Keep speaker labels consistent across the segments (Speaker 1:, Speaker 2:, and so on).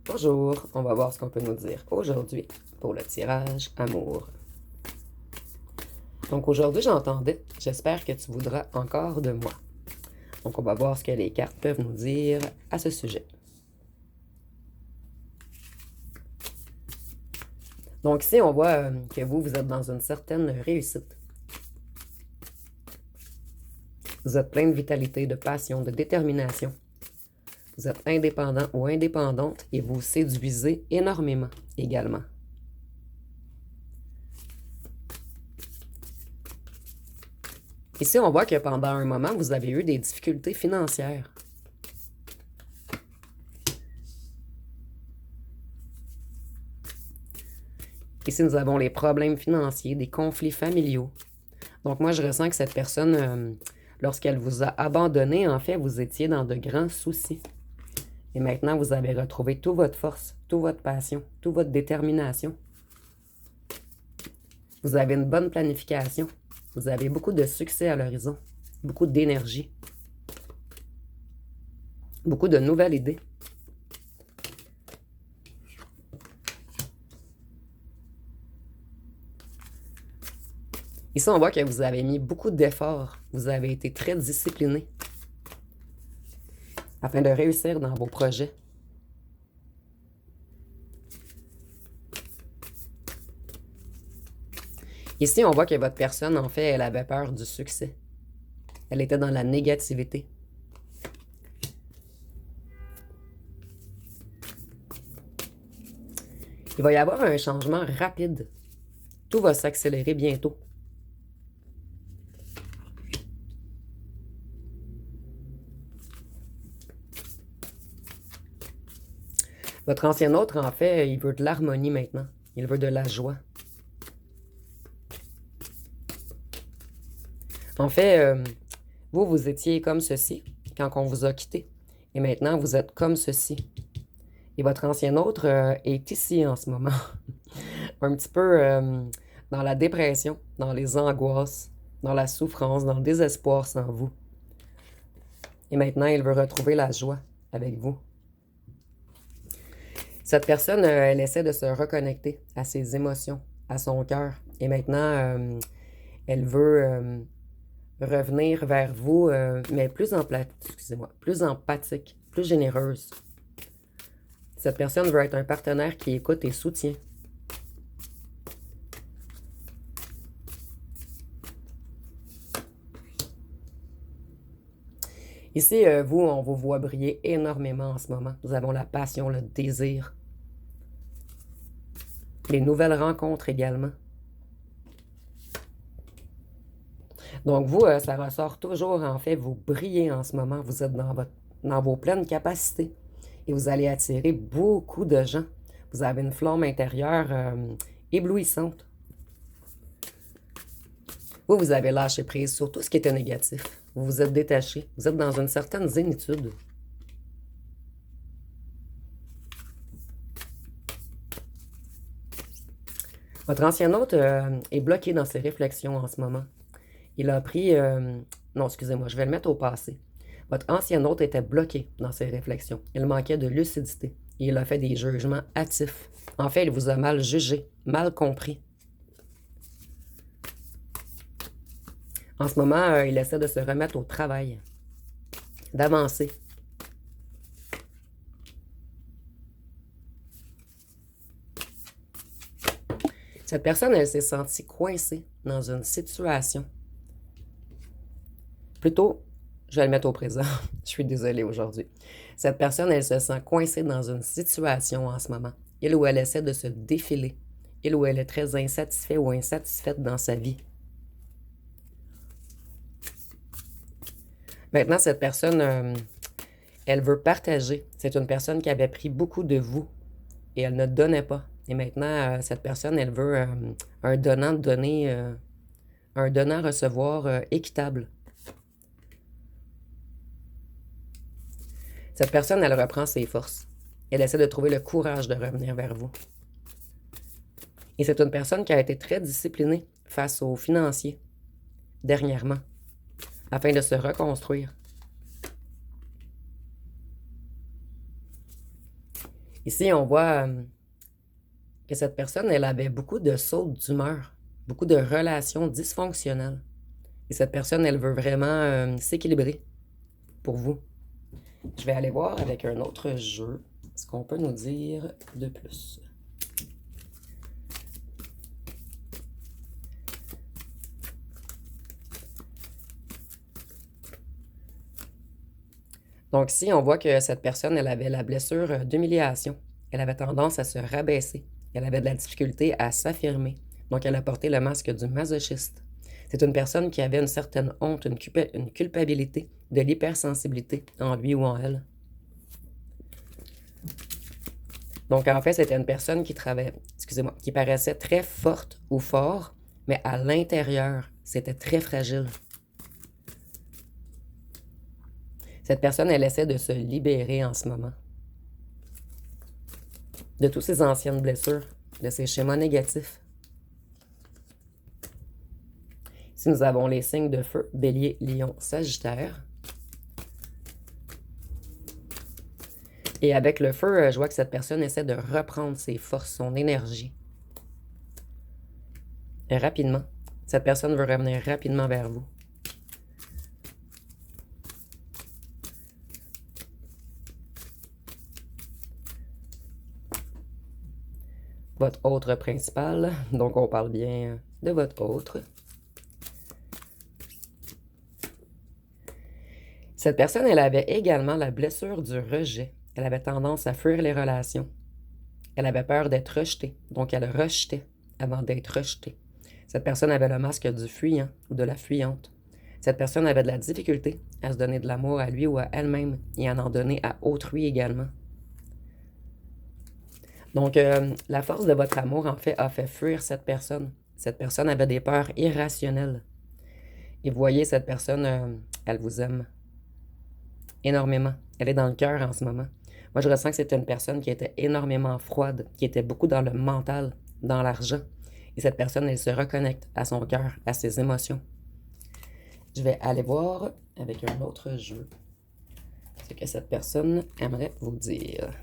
Speaker 1: Bonjour, on va voir ce qu'on peut nous dire aujourd'hui pour le tirage amour. Donc aujourd'hui, j'entendais, j'espère que tu voudras encore de moi. Donc on va voir ce que les cartes peuvent nous dire à ce sujet. Donc ici, on voit que vous êtes dans une certaine réussite. Vous êtes plein de vitalité, de passion, de détermination. Vous êtes indépendant ou indépendante et vous séduisez énormément également. Ici, on voit que pendant un moment, vous avez eu des difficultés financières. Ici, nous avons les problèmes financiers, des conflits familiaux. Donc moi, je ressens que cette personne, lorsqu'elle vous a abandonné, en fait, vous étiez dans de grands soucis. Et maintenant, vous avez retrouvé toute votre force, toute votre passion, toute votre détermination. Vous avez une bonne planification. Vous avez beaucoup de succès à l'horizon, beaucoup d'énergie, beaucoup de nouvelles idées. Ici, on voit que vous avez mis beaucoup d'efforts. Vous avez été très discipliné afin de réussir dans vos projets. Ici, on voit que votre personne, en fait, elle avait peur du succès. Elle était dans la négativité. Il va y avoir un changement rapide. Tout va s'accélérer bientôt. Votre ancien autre, en fait, il veut de l'harmonie maintenant. Il veut de la joie. En fait, vous étiez comme ceci quand on vous a quitté. Et maintenant, vous êtes comme ceci. Et votre ancien autre est ici en ce moment. Un petit peu dans la dépression, dans les angoisses, dans la souffrance, dans le désespoir sans vous. Et maintenant, il veut retrouver la joie avec vous. Cette personne, elle essaie de se reconnecter à ses émotions, à son cœur. Et maintenant, elle veut revenir vers vous, mais plus empathique, plus généreuse. Cette personne veut être un partenaire qui écoute et soutient. Ici, vous, on vous voit briller énormément en ce moment. Nous avons la passion, le désir. Les nouvelles rencontres également. Donc vous, ça ressort toujours, en fait, vous brillez en ce moment. Vous êtes dans vos pleines capacités. Et vous allez attirer beaucoup de gens. Vous avez une flamme intérieure éblouissante. Vous avez lâché prise sur tout ce qui était négatif. Vous vous êtes détaché. Vous êtes dans une certaine zénitude. Votre ancien hôte est bloqué dans ses réflexions en ce moment. Il a pris... non, excusez-moi, je vais le mettre au passé. Votre ancien hôte était bloqué dans ses réflexions. Il manquait de lucidité. Et il a fait des jugements hâtifs. En fait, il vous a mal jugé, mal compris. En ce moment, il essaie de se remettre au travail, d'avancer. Cette personne, elle s'est sentie coincée dans une situation. Plutôt, je vais le mettre au présent. Je suis désolée aujourd'hui. Cette personne, elle se sent coincée dans une situation en ce moment. Il ou elle essaie de se défiler. Il ou elle est très insatisfait ou insatisfaite dans sa vie. Maintenant, cette personne, elle veut partager. C'est une personne qui avait pris beaucoup de vous et elle ne donnait pas. Et maintenant, cette personne, elle veut un donnant-donner, un donnant-recevoir équitable. Cette personne, elle reprend ses forces. Elle essaie de trouver le courage de revenir vers vous. Et c'est une personne qui a été très disciplinée face aux financiers dernièrement, afin de se reconstruire. Ici, on voit que cette personne, elle avait beaucoup de sautes d'humeur, beaucoup de relations dysfonctionnelles. Et cette personne, elle veut vraiment s'équilibrer pour vous. Je vais aller voir avec un autre jeu ce qu'on peut nous dire de plus. Donc ici, on voit que cette personne, elle avait la blessure d'humiliation. Elle avait tendance à se rabaisser. Elle avait de la difficulté à s'affirmer. Donc elle a porté le masque du masochiste. C'est une personne qui avait une certaine honte, une culpabilité, de l'hypersensibilité en lui ou en elle. Donc en fait, c'était une personne qui qui paraissait très forte ou fort, mais à l'intérieur, c'était très fragile. Cette personne, elle essaie de se libérer en ce moment de toutes ses anciennes blessures, de ses schémas négatifs. Ici, nous avons les signes de feu, Bélier, Lion, Sagittaire. Et avec le feu, je vois que cette personne essaie de reprendre ses forces, son énergie. Et rapidement. Cette personne veut revenir rapidement vers vous. Votre autre principal, donc on parle bien de votre autre. Cette personne, elle avait également la blessure du rejet. Elle avait tendance à fuir les relations. Elle avait peur d'être rejetée, donc elle rejetait avant d'être rejetée. Cette personne avait le masque du fuyant ou de la fuyante. Cette personne avait de la difficulté à se donner de l'amour à lui ou à elle-même et à en donner à autrui également. Donc, la force de votre amour, en fait, a fait fuir cette personne. Cette personne avait des peurs irrationnelles. Et vous voyez, cette personne, elle vous aime énormément. Elle est dans le cœur en ce moment. Moi, je ressens que c'était une personne qui était énormément froide, qui était beaucoup dans le mental, dans l'argent. Et cette personne, elle se reconnecte à son cœur, à ses émotions. Je vais aller voir avec un autre jeu ce que cette personne aimerait vous dire.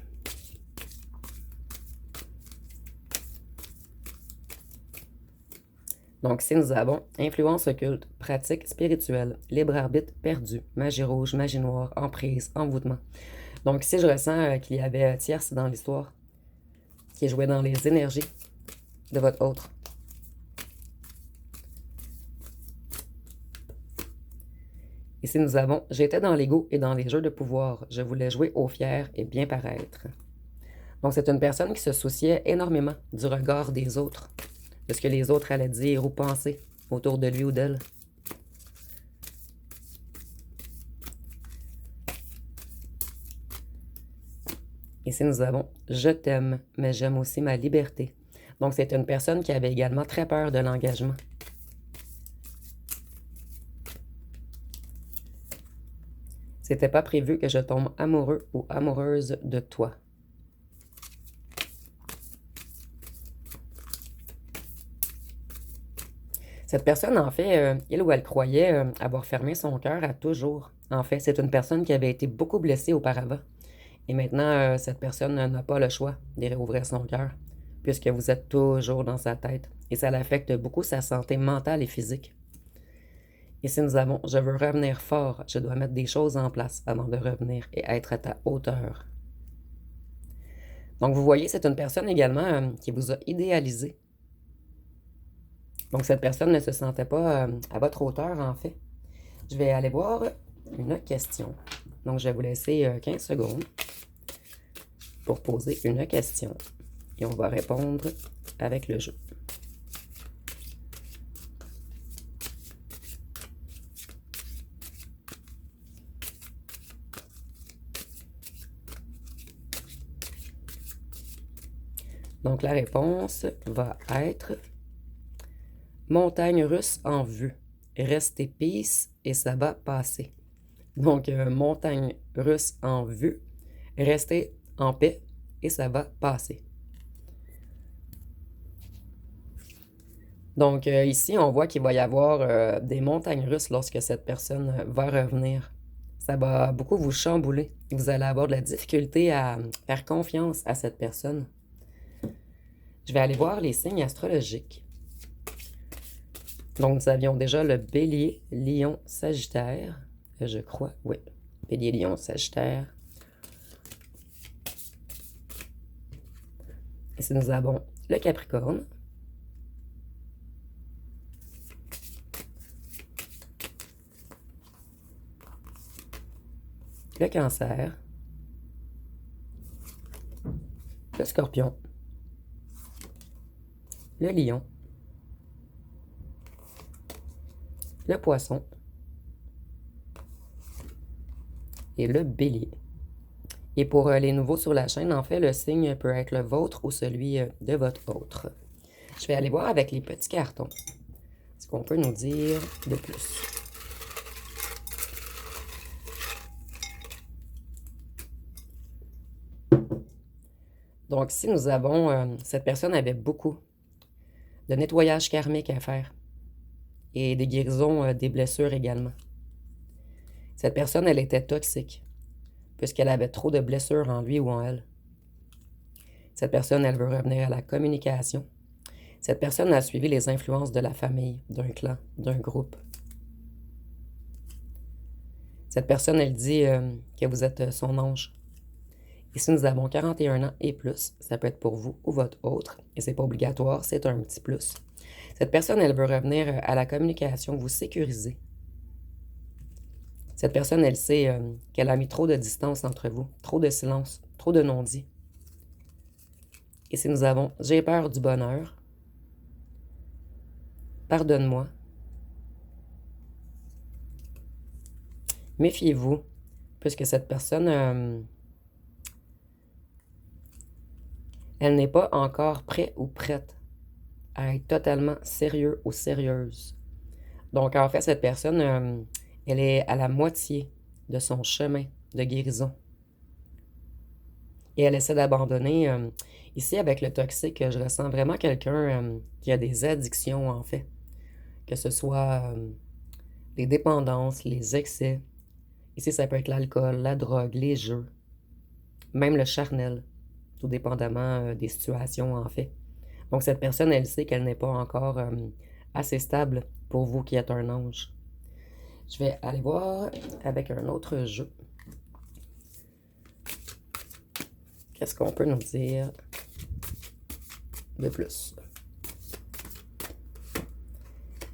Speaker 1: Donc ici, nous avons influence occulte, pratique spirituelle, libre arbitre perdu, magie rouge, magie noire, emprise, envoûtement. Donc ici, je ressens qu'il y avait tierce dans l'histoire qui jouait dans les énergies de votre autre. Ici, nous avons « J'étais dans l'ego et dans les jeux de pouvoir. Je voulais jouer au fier et bien paraître. » Donc, c'est une personne qui se souciait énormément du regard des autres, de ce que les autres allaient dire ou penser autour de lui ou d'elle. Ici, nous avons « Je t'aime, mais j'aime aussi ma liberté. » Donc, c'est une personne qui avait également très peur de l'engagement. C'était pas prévu que je tombe amoureux ou amoureuse de toi. Cette personne, en fait, il ou elle croyait avoir fermé son cœur à toujours. En fait, c'est une personne qui avait été beaucoup blessée auparavant. Et maintenant, cette personne n'a pas le choix de réouvrir son cœur, puisque vous êtes toujours dans sa tête. Et ça l'affecte beaucoup sa santé mentale et physique. Ici, nous avons « Je veux revenir fort. Je dois mettre des choses en place avant de revenir et être à ta hauteur. » Donc, vous voyez, c'est une personne également qui vous a idéalisé. Donc, cette personne ne se sentait pas à votre hauteur, en fait. Je vais aller voir une question. Donc, je vais vous laisser 15 secondes pour poser une question. Et on va répondre avec le jeu. Donc, la réponse va être montagne russe en vue. Restez peace et ça va passer. Donc, montagne russe en vue. Restez en paix et ça va passer. Donc, ici, on voit qu'il va y avoir des montagnes russes lorsque cette personne va revenir. Ça va beaucoup vous chambouler. Vous allez avoir de la difficulté à faire confiance à cette personne. Je vais aller voir les signes astrologiques. Donc, nous avions déjà le Bélier, Lion, Sagittaire. Je crois, oui. Bélier, Lion, Sagittaire. Ici, nous avons le Capricorne. Le Cancer. Le Scorpion. Le Lion. Le Poisson. Et le Bélier. Et pour les nouveaux sur la chaîne, en fait, le signe peut être le vôtre ou celui de votre autre. Je vais aller voir avec les petits cartons ce qu'on peut nous dire de plus. Donc, si nous avons, cette personne avait beaucoup de nettoyage karmique à faire et des guérisons des blessures également. Cette personne, elle était toxique puisqu'elle avait trop de blessures en lui ou en elle. Cette personne, elle veut revenir à la communication. Cette personne a suivi les influences de la famille, d'un clan, d'un groupe. Cette personne, elle dit que vous êtes son ange. Ici, nous avons 41 ans et plus. Ça peut être pour vous ou votre autre. Et c'est pas obligatoire, c'est un petit plus. Cette personne, elle veut revenir à la communication, vous sécuriser. Cette personne, elle sait qu'elle a mis trop de distance entre vous, trop de silence, trop de non-dits. Ici, nous avons « J'ai peur du bonheur »,« Pardonne-moi »,« Méfiez-vous », puisque cette personne, elle n'est pas encore prête ou prête à être totalement sérieux ou sérieuse. Donc, en fait, cette personne, elle est à la moitié de son chemin de guérison. Et elle essaie d'abandonner. Ici, avec le toxique, je ressens vraiment quelqu'un qui a des addictions, en fait. Que ce soit les dépendances, les excès. Ici, ça peut être l'alcool, la drogue, les jeux, même le charnel, tout dépendamment des situations, en fait. Donc, cette personne, elle sait qu'elle n'est pas encore assez stable pour vous qui êtes un ange. Je vais aller voir avec un autre jeu. Qu'est-ce qu'on peut nous dire de plus?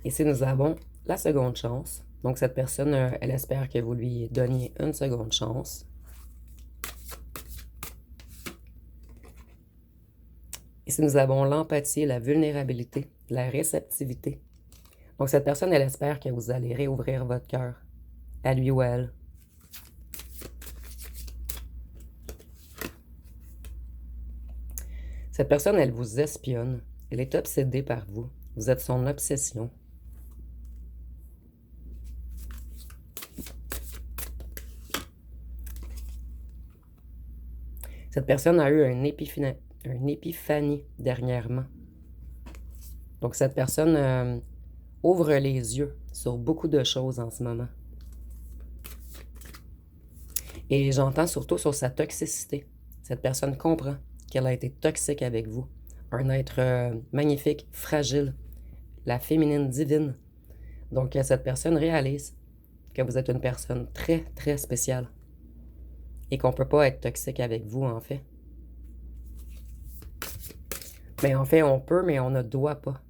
Speaker 1: Ici, nous avons la seconde chance. Donc, cette personne, elle espère que vous lui donniez une seconde chance. Ici, nous avons l'empathie, la vulnérabilité, la réceptivité. Donc, cette personne, elle espère que vous allez réouvrir votre cœur à lui ou à elle. Cette personne, elle vous espionne. Elle est obsédée par vous. Vous êtes son obsession. Cette personne a eu une épiphanie dernièrement. Donc, cette personne ouvre les yeux sur beaucoup de choses en ce moment. Et j'entends surtout sur sa toxicité. Cette personne comprend qu'elle a été toxique avec vous. Un être magnifique, fragile, la féminine divine. Donc, cette personne réalise que vous êtes une personne très, très spéciale. Et qu'on ne peut pas être toxique avec vous, en fait. Mais en fait, on peut, mais on ne doit pas.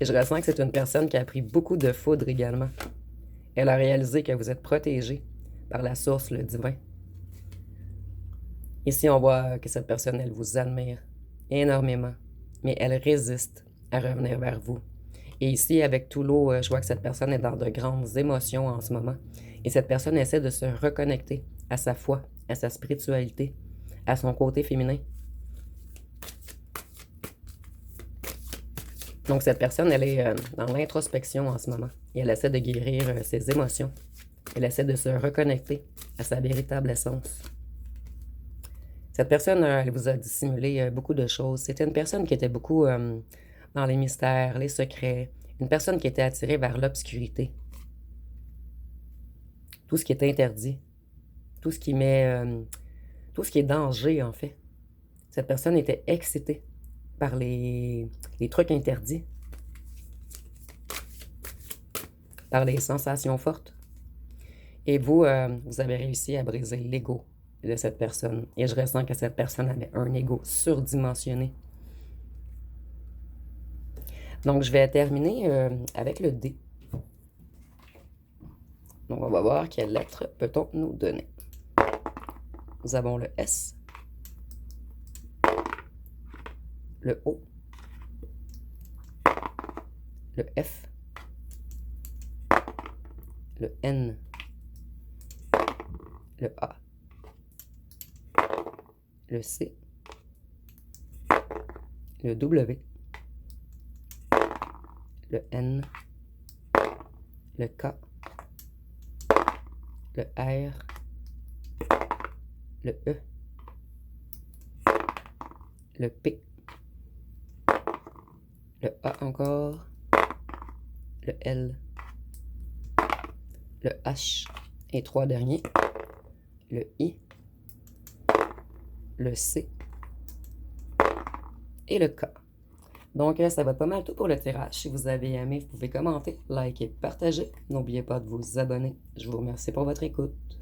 Speaker 1: Et je ressens que c'est une personne qui a pris beaucoup de foudre également. Elle a réalisé que vous êtes protégé par la source, le divin. Ici, on voit que cette personne, elle vous admire énormément, mais elle résiste à revenir vers vous. Et ici, avec tout l'eau, je vois que cette personne est dans de grandes émotions en ce moment. Et cette personne essaie de se reconnecter à sa foi, à sa spiritualité, à son côté féminin. Donc, cette personne, elle est dans l'introspection en ce moment. Et elle essaie de guérir ses émotions. Elle essaie de se reconnecter à sa véritable essence. Cette personne, elle vous a dissimulé beaucoup de choses. C'était une personne qui était beaucoup dans les mystères, les secrets. Une personne qui était attirée vers l'obscurité. tout ce qui est interdit, tout ce qui tout ce qui est danger, en fait. Cette personne était excitée par les trucs interdits, par les sensations fortes. Et vous, vous avez réussi à briser l'ego de cette personne. Et je ressens que cette personne avait un ego surdimensionné. Donc, je vais terminer avec le D. Donc, on va voir quelle lettre peut-on nous donner. Nous avons le S, le O, le F, le N, le A, le C, le W, le N, le K, le R, le E, le P, le A encore, le L, le H et 3 derniers, le I, le C et le K. Donc, ça va être pas mal tout pour le tirage. Si vous avez aimé, vous pouvez commenter, liker, partager. N'oubliez pas de vous abonner. Je vous remercie pour votre écoute.